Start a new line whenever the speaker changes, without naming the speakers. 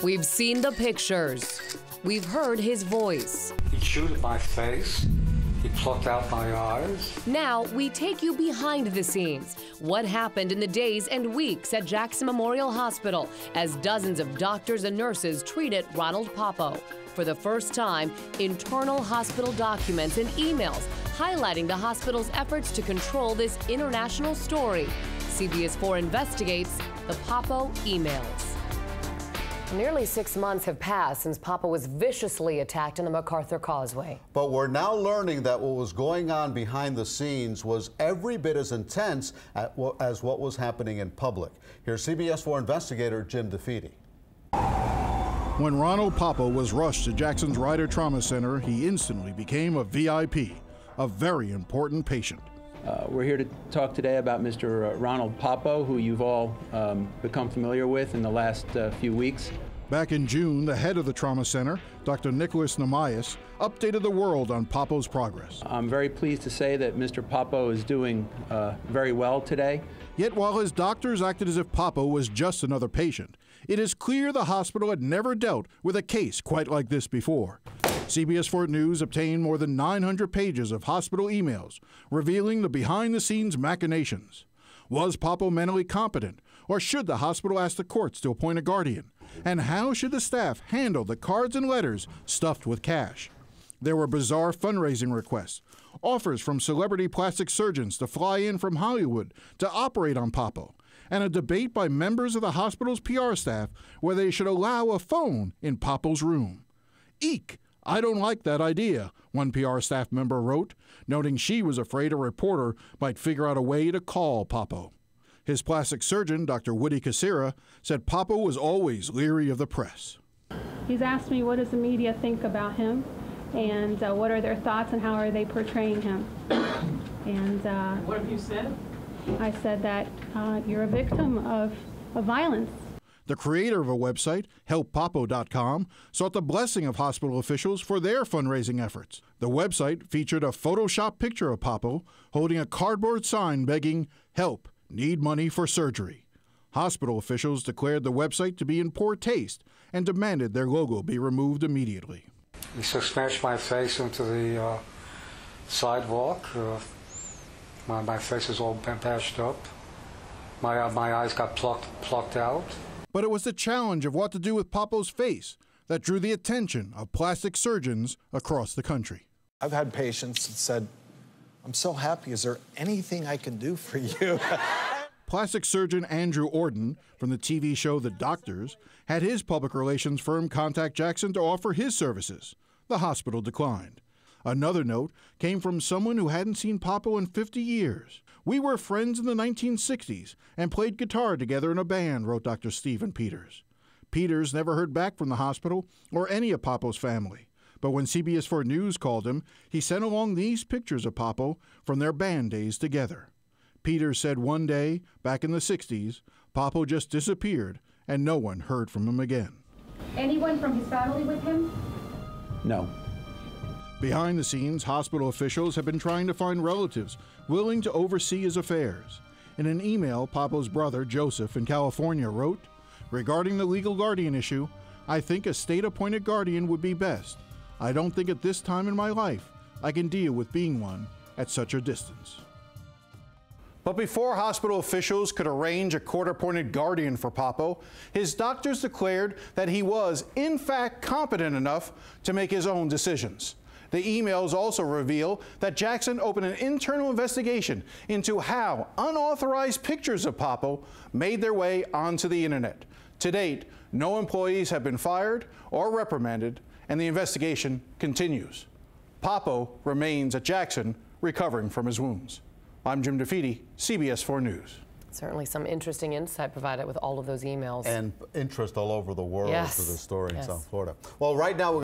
We've seen the pictures. We've heard his voice.
He chewed at my face. He plucked out my eyes.
Now we take you behind the scenes. What happened in the days and weeks at Jackson Memorial Hospital as dozens of doctors and nurses treated Ronald Poppo. For the first time, internal hospital documents and emails highlighting the hospital's efforts to control this international story. CBS4 investigates the Poppo emails. Nearly 6 months have passed since Poppo was viciously attacked in the MacArthur Causeway.
But we're now learning that what was going on behind the scenes was every bit as intense as what was happening in public. Here's CBS4 investigator Jim DeFede.
When Ronald Poppo was rushed to Jackson's Ryder Trauma Center, he instantly became a VIP, a very important patient.
We're here to talk today about Mr. Ronald Poppo, who you've all become familiar with in the last few weeks.
Back in June, the head of the trauma center, Dr. Alex Nobrega, updated the world on Poppo's progress.
I'm very pleased to say that Mr. Poppo is doing very well today.
Yet while his doctors acted as if Poppo was just another patient, it is clear the hospital had never dealt with a case quite like this before. CBS4 News obtained more than 900 pages of hospital emails revealing the behind-the-scenes machinations. Was Poppo mentally competent, or should the hospital ask the courts to appoint a guardian? And how should the staff handle the cards and letters stuffed with cash? There were bizarre fundraising requests, offers from celebrity plastic surgeons to fly in from Hollywood to operate on Poppo, and a debate by members of the hospital's PR staff whether they should allow a phone in Poppo's room. Eek! I don't like that idea, one PR staff member wrote, noting she was afraid a reporter might figure out a way to call Poppo. His plastic surgeon, Dr. Woody Casera, said Poppo was always leery of the press.
He's asked me what does the media think about him, and what are their thoughts and how are they portraying him. And
what have you said?
I said that you're a victim of violence.
The creator of a website, helppoppo.com, sought the blessing of hospital officials for their fundraising efforts. The website featured a Photoshop picture of Poppo holding a cardboard sign begging, "Help, need money for surgery." Hospital officials declared the website to be in poor taste and demanded their logo be removed immediately.
He smashed my face into the sidewalk. My face is all bashed up. My eyes got plucked out.
But it was the challenge of what to do with Poppo's face that drew the attention of plastic surgeons across the country.
I've had patients that said, "I'm so happy, is there anything I can do for you?"
Plastic surgeon Andrew Orden from the TV show The Doctors had his public relations firm contact Jackson to offer his services. The hospital declined. Another note came from someone who hadn't seen Poppo in 50 years. "We were friends in the 1960s and played guitar together in a band," wrote Dr. Stephen Peters. Peters never heard back from the hospital or any of Poppo's family. But when CBS4 News called him, he sent along these pictures of Poppo from their band days together. Peters said one day, back in the 60s, Poppo just disappeared and no one heard from him again.
Anyone from his family with him?
No.
Behind the scenes, hospital officials have been trying to find relatives willing to oversee his affairs. In an email, Poppo's brother, Joseph, in California, wrote, "Regarding the legal guardian issue, I think a state-appointed guardian would be best. I don't think at this time in my life I can deal with being one at such a distance." But before hospital officials could arrange a court-appointed guardian for Poppo, his doctors declared that he was, in fact, competent enough to make his own decisions. The emails also reveal that Jackson opened an internal investigation into how unauthorized pictures of Poppo made their way onto the internet. To date, no employees have been fired or reprimanded, and the investigation continues. Poppo remains at Jackson, recovering from his wounds. I'm Jim DeFede, CBS4 News.
Certainly some interesting insight provided with all of those emails.
And interest all over the world
Yes.
for the story in
Yes.
South Florida. Well, right now,